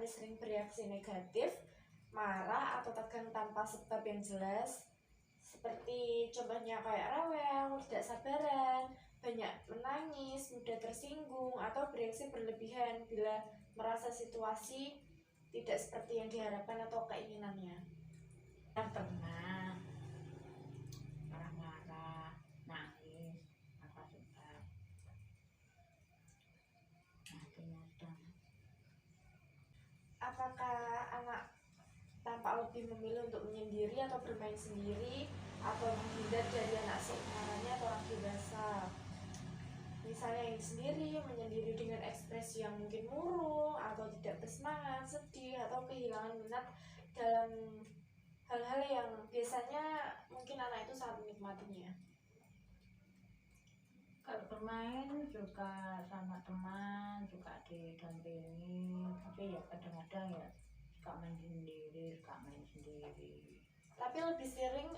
mulai sering bereaksi negatif, marah atau tegang tanpa sebab yang jelas, seperti contohnya kayak rewel, tidak sabaran, banyak menangis, mudah tersinggung, atau bereaksi berlebihan bila merasa situasi tidak seperti yang diharapkan atau keinginannya. Pernah marah-marah, nangis, apa sebab Apakah anak tampak lebih memilih untuk menyendiri atau bermain sendiri, atau menghindar dari anak seumarannya atau orang dewasa? Misalnya yang sendiri, menyendiri dengan ekspresi yang mungkin murung atau tidak bersemangat, sedih, atau kehilangan minat dalam hal-hal yang biasanya mungkin anak itu sangat menikmatinya. Kalau bermain juga sama teman, juga didampingi, tapi ya kadang-kadang ya suka main sendiri. Tapi lebih sering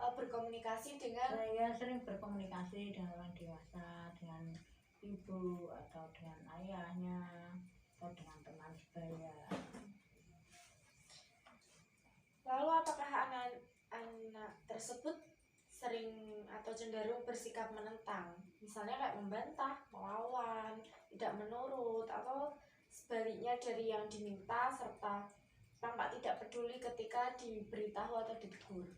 berkomunikasi dengan Saya sering berkomunikasi dengan orang dewasa, dengan ibu atau dengan ayahnya atau dengan teman sebaya. Lalu apakah anak tersebut sering atau cenderung bersikap menentang, misalnya kayak membantah, melawan, tidak menurut, atau sebaliknya dari yang diminta, serta tampak tidak peduli ketika diberitahu atau ditegur?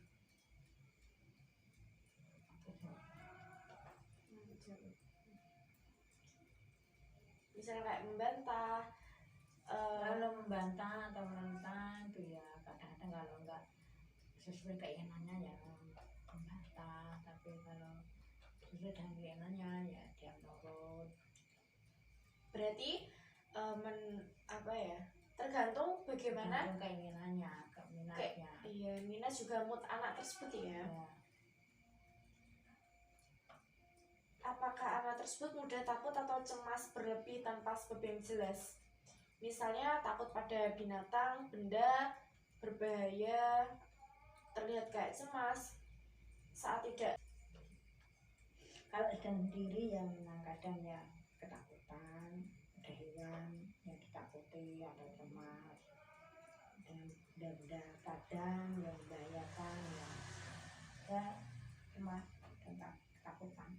Misalnya kayak membantah, Kalau membantah atau menentang itu ya kadang-kadang kalau enggak sesuai keinginannya ya membantah, tapi kalau sesuai dengan keinginannya ya dia nurut. berarti tergantung bagaimana tergantung keinginannya, minatnya. Iya, minat juga mood anak tersebut ya. Apakah anak tersebut mudah takut atau cemas berlebih tanpa sebab yang jelas? Misalnya takut pada binatang, benda berbahaya, terlihat kayak cemas saat tidak. Kalau sedang sendiri ya memang kadang ya ketakutan, ada hewan yang ditakuti atau cemas, dan benda kadang yang membahayakan ya cemas dan ketakutan.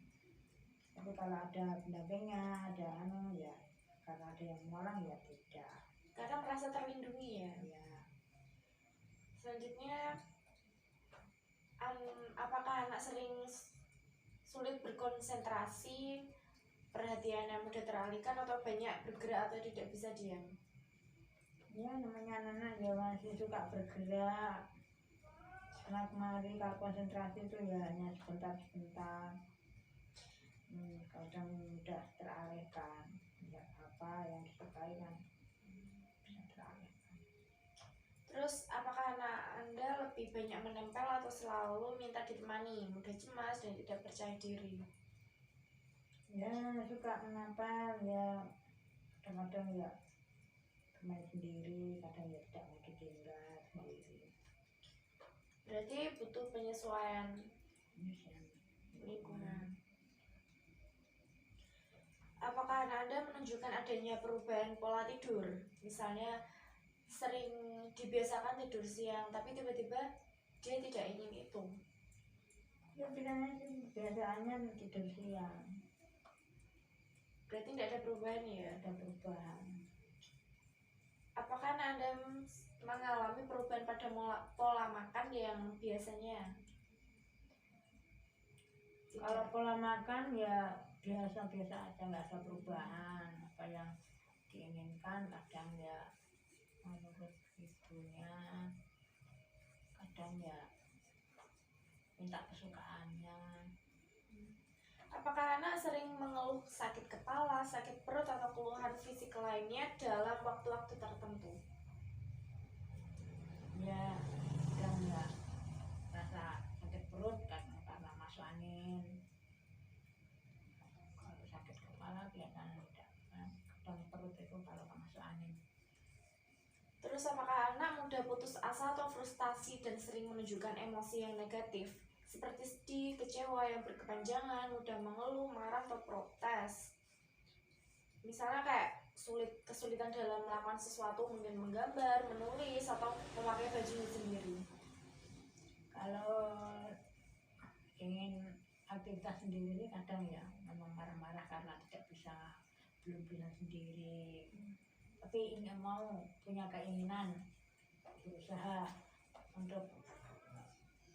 Tapi kalau ada pendampingnya, ada ya karena ada yang menolong ya tidak. Karena merasa terlindungi ya. Ya. Selanjutnya, apakah anak sering sulit berkonsentrasi, perhatiannya mudah teralihkan, atau banyak bergerak atau tidak bisa diam? Ya namanya anak-anak ya masih suka bergerak. Karena kemarin kalau konsentrasi itu ya hanya sebentar-sebentar. Kadang mudah teralihkan, ya apa yang disukai kan bisa teralihkan. Terus apakah anak Anda lebih banyak menempel atau selalu minta ditemani, mudah cemas dan tidak percaya diri? Ya suka menempel ya, kadang-kadang ya bermain sendiri, kadang ya tidak mau ditinggal sendiri. Berarti butuh penyesuaian lingkungan. Apakah anak Anda menunjukkan adanya perubahan pola tidur? Misalnya sering dibiasakan tidur siang, tapi tiba-tiba dia tidak ingin itu. Ya biasanya tidur siang. Berarti tidak ada perubahan ya? Ada perubahan. Apakah anak Anda mengalami perubahan pada pola makan yang biasanya? Kalau pola makan ya biasa-biasa aja, nggak ada perubahan. Apa yang diinginkan kadang ya menurut ibunya, kadang ya minta kesukaannya. Apakah anak sering mengeluh sakit kepala, sakit perut, atau keluhan fisik lainnya dalam waktu-waktu tertentu? Ya kadang ya rasa sakit perut karena masuk angin. Kalau sakit kepala kelihatan tidak, kadang perut itu kalau masuk angin. Terus apakah anak mudah putus asa atau frustasi dan sering menunjukkan emosi yang negatif, seperti sedih, kecewa yang berkepanjangan, mudah mengeluh, marah, atau protes? Misalnya kayak kesulitan dalam melakukan sesuatu, mungkin menggambar, menulis, atau memakai bajunya sendiri? Kalau ingin aktivitas sendiri kadang ya memang marah-marah karena tidak bisa, belum bisa sendiri, tapi ingin mau punya keinginan berusaha untuk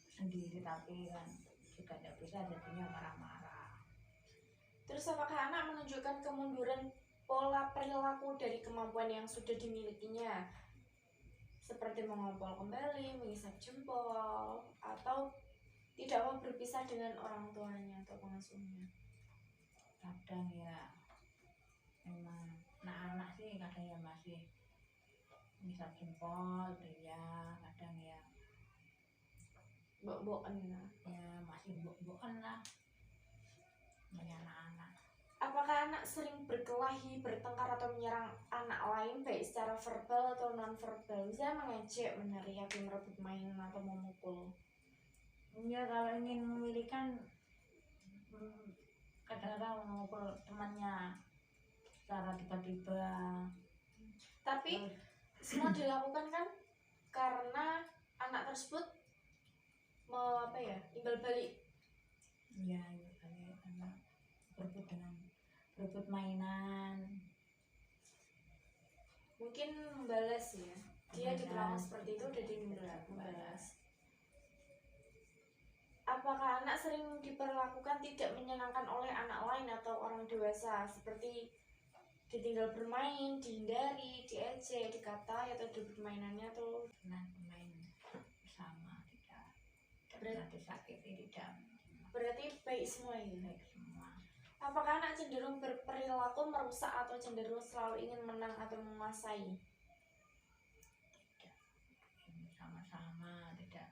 sendiri, tapi kan juga tidak bisa, jadinya marah-marah. Terus apakah anak menunjukkan kemunduran pola perilaku dari kemampuan yang sudah dimilikinya, seperti mengompol kembali, mengisap jempol, atau tidak mau berpisah dengan orang tuanya atau pengasuhnya? Kadang ya memang anak-anak sih kadang ya masih bisa jempol ya, kadang ya Bok-bokan ya. masih bok-bokan lah banyak anak-anak. Apakah anak sering berkelahi, bertengkar, atau menyerang anak lain baik secara verbal atau non-verbal, misalnya mengejek, meneriak, merebut mainan, atau memukul? Ya kalau ingin memilihkan kadang-kadang memukul temannya secara tiba-tiba. Tapi semua dilakukan kan karena anak tersebut imbal balik. Ya karena berebut mainan, Mungkin membalas ya, dia diperlakukan seperti itu udah membalas. Apakah anak sering diperlakukan tidak menyenangkan oleh anak lain atau orang dewasa, seperti ditinggal bermain, dihindari, diejek, dikatai, atau di permainannya tuh? pernah main bersama, tidak disakiti, tidak, Berarti baik semua ya? baik semua. Apakah anak cenderung berperilaku merusak atau cenderung selalu ingin menang atau menguasai? Tidak, sama-sama, tidak